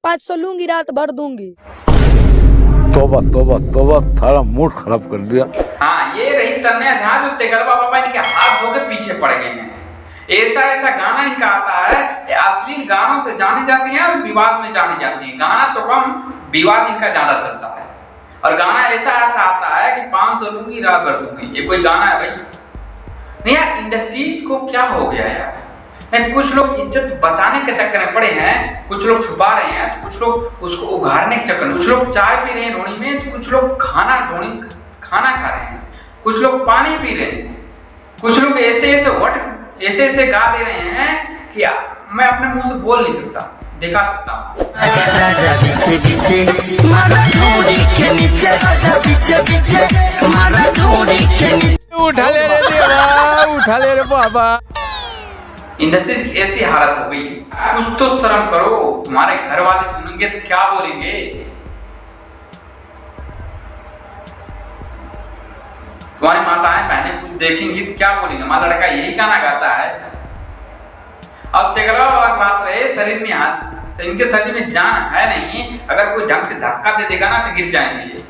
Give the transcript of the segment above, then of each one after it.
500 लूंगी, रात भर दूंगी। तोबा तोबा तोबा, थारा मूड खराब कर दिया। हाँ, ये रही तन्या झा जो तेगलवा बाबा इनके हाथ धो के पीछे पड़ गए हैं। ऐसा ऐसा गाना इनका आता है, अश्लील गानों से जानी जाती है और विवाद में जानी जाती है। गाना तो कम, विवाद इनका ज्यादा चलता है। और गाना ऐसा ऐसा आता है कि 500 लूंगी, रात भर दूंगी। ये कोई गाना है भाई? नहीं यार, इंडस्ट्रीज को क्या हो गया यार। कुछ लोग इज्जत बचाने के चक्कर में पड़े हैं, कुछ लोग छुपा रहे हैं, तो कुछ लोग उसको उघाड़ने के चक्कर में, कुछ लोग चाय पी रहे हैं ढोनी में, तो कुछ लोग खाना खा रहे हैं, कुछ लोग पानी पी रहे हैं, कुछ लोग ऐसे ऐसे गा दे रहे हैं कि मैं अपने मुंह से बोल नहीं सकता, दिखा सकता हूँ। उठा ले रे देवा, उठा ले रे बाबा। इंडस्ट्री की ऐसी हालत हो गई, कुछ तो शर्म करो। तुम्हारे घर वाले सुनेंगे तो क्या बोलेंगे? तुम्हारी माताएं बहनें कुछ देखेंगी तो क्या बोलेंगे? हमारा लड़का यही गाना गाता है। अब तेगलवा की बात रहे, शरीर में हाथ, इनके शरीर में जान है नहीं। अगर कोई ढंग से धक्का दे देगा ना तो गिर जाएंगे।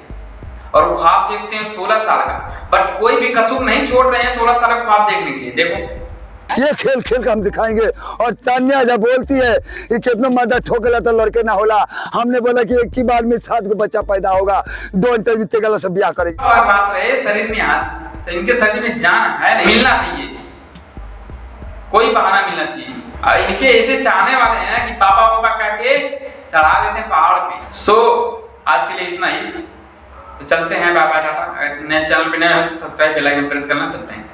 और वो ख्वाब देखते हैं 16 साल का, बट कोई भी कसूर नहीं छोड़ रहे हैं 16 साल का ख्वाब देखने के लिए। देखो, ये खेल खेल के हम दिखाएंगे। और तान्या जब बोलती है कि कितना मर्दा ठोकेला तो लड़के ना होला, हमने बोला कि एक ही बार में 7 बच्चा पैदा होगा, 2 इंटरव्यू तेगला से ब्याह करेंगे। बात रहे शरीर में हाथ, इनके शरीर में जान है नहीं, मिलना चाहिए, कोई बहाना मिलना चाहिए। और इनके ऐसे चाहने वाले हैं कि पापा पापा कह के चढ़ा देते हैं पहाड़ पे। सो आज के लिए इतना ही, तो चलते हैं, बाय बाय, टाटा। अगर नए चैनल पे नए हो तो सब्सक्राइब बेल आइकन प्रेस करना। चलते हैं।